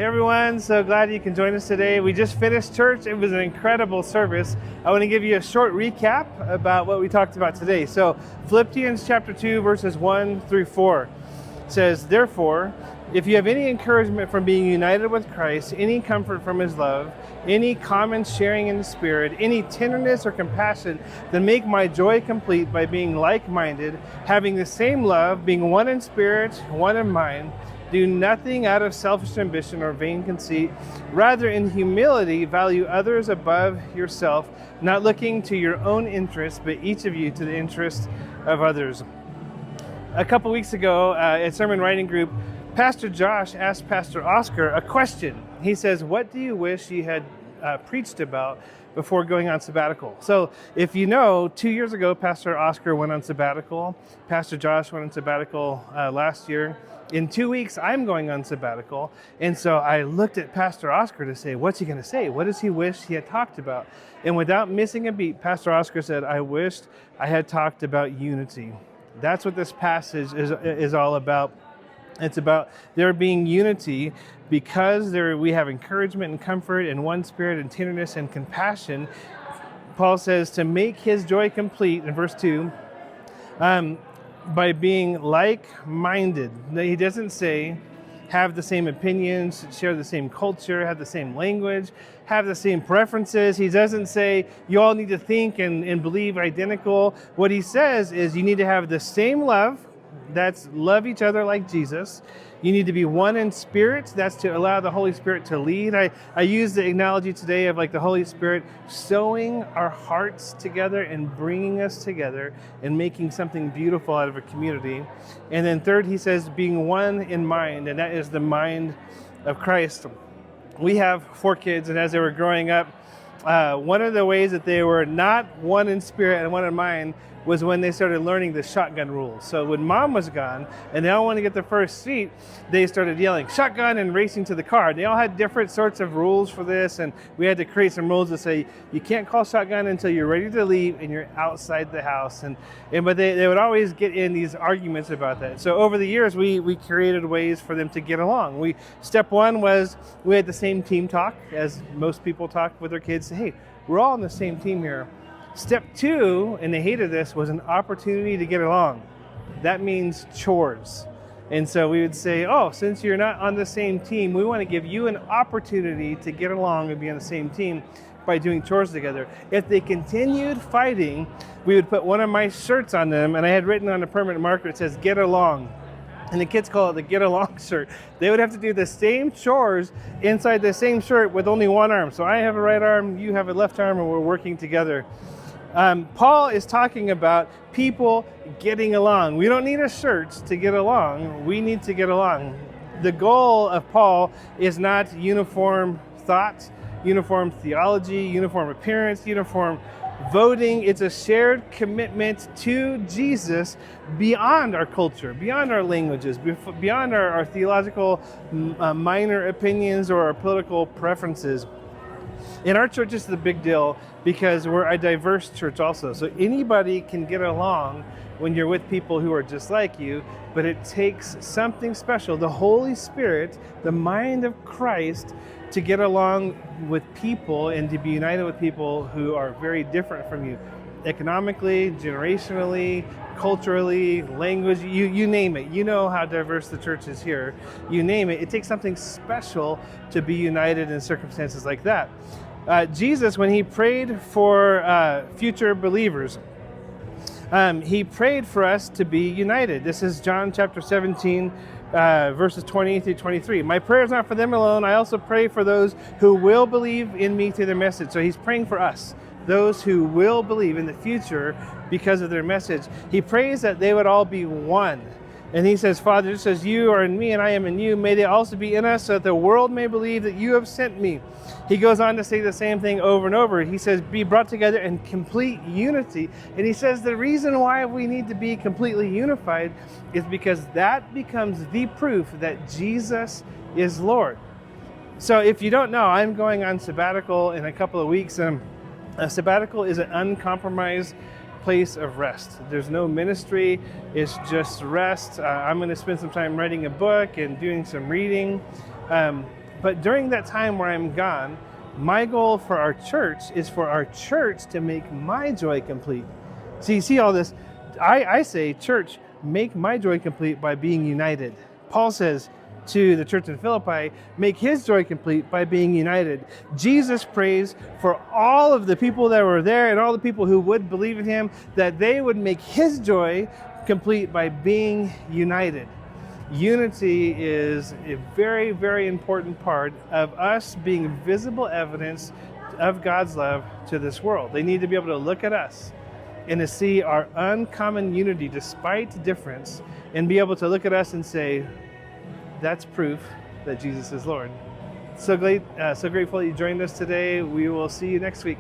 Hey everyone, so glad you can join us today. We just finished church. It was an incredible service. I want to give you a short recap about what we talked about today. So Philippians chapter 2 verses 1 through 4 says, "Therefore, if you have any encouragement from being united with Christ, any comfort from his love, any common sharing in the Spirit, any tenderness or compassion, then make my joy complete by being like-minded, having the same love, being one in spirit, one in mind. Do nothing out of selfish ambition or vain conceit. Rather, in humility, value others above yourself, not looking to your own interests, but each of you to the interest of others." A couple weeks ago at Sermon Writing Group, Pastor Josh asked Pastor Oscar a question. He says, "What do you wish you had preached about before going on sabbatical?" So if you know, 2 years ago, Pastor Oscar went on sabbatical. Pastor Josh went on sabbatical last year. In 2 weeks, I'm going on sabbatical. And so I looked at Pastor Oscar to say, what's he going to say? What does he wish he had talked about? And without missing a beat, Pastor Oscar said, "I wished I had talked about unity." That's what this passage is all about. It's about there being unity because we have encouragement and comfort and one spirit and tenderness and compassion. Paul says to make his joy complete in verse 2 by being like-minded. He doesn't say have the same opinions, share the same culture, have the same language, have the same preferences. He doesn't say you all need to think and believe identical. What he says is you need to have the same love. That's love each other like Jesus. You need to be one in spirit. That's to allow the Holy Spirit to lead. I use the analogy today of like the Holy Spirit sewing our hearts together and bringing us together and making something beautiful out of a community. And then third, he says being one in mind, and that is the mind of Christ. We have 4 kids, and as they were growing up, one of the ways that they were not one in spirit and one in mind was when they started learning the shotgun rules. So when mom was gone and they all wanted to get the first seat, they started yelling shotgun and racing to the car. They all had different sorts of rules for this, and we had to create some rules to say you can't call shotgun until you're ready to leave and you're outside the house. But they would always get in these arguments about that. So over the years, we created ways for them to get along. Step 1 was we had the same team talk, as most people talk with their kids. Hey, we're all on the same team here. Step 2, and they hated this, was an opportunity to get along. That means chores. And so we would say, since you're not on the same team, we want to give you an opportunity to get along and be on the same team by doing chores together. If they continued fighting, we would put one of my shirts on them, and I had written on a permanent marker, it says, "Get along." And the kids call it the Get Along shirt. They would have to do the same chores inside the same shirt with only one arm. So I have a right arm, you have a left arm, and we're working together. Paul is talking about people getting along. We don't need a shirt to get along. We need to get along. The goal of Paul is not uniform thought, uniform theology, uniform appearance, uniform voting. It's a shared commitment to Jesus beyond our culture, beyond our languages, beyond our theological minor opinions or our political preferences. In our church, this is a big deal because we're a diverse church also. So anybody can get along when you're with people who are just like you, but it takes something special, the Holy Spirit, the mind of Christ, to get along with people and to be united with people who are very different from you. Economically, generationally, culturally, language, you name it. You know how diverse the church is here. You name it. It takes something special to be united in circumstances like that. Jesus, when he prayed for future believers, he prayed for us to be united. This is John chapter 17, verses 20 through 23. "My prayer is not for them alone. I also pray for those who will believe in me through their message." So he's praying for us, those who will believe in the future because of their message. He prays that they would all be one. And he says, "Father, just as you are in me and I am in you, may they also be in us so that the world may believe that you have sent me." He goes on to say the same thing over and over. He says, be brought together in complete unity. And he says the reason why we need to be completely unified is because that becomes the proof that Jesus is Lord. So if you don't know, I'm going on sabbatical in a couple of weeks. A sabbatical is an uncompromised place of rest. There's no ministry, it's just rest. I'm going to spend some time writing a book and doing some reading. But during that time where I'm gone, my goal for our church is for our church to make my joy complete. So you see all this. I say, church, make my joy complete by being united. Paul says to the church in Philippi, make his joy complete by being united. Jesus prays for all of the people that were there and all the people who would believe in him, that they would make his joy complete by being united. Unity is a very, very important part of us being visible evidence of God's love to this world. They need to be able to look at us and to see our uncommon unity despite difference, and be able to look at us and say, that's proof that Jesus is Lord. So grateful that you joined us today. We will see you next week.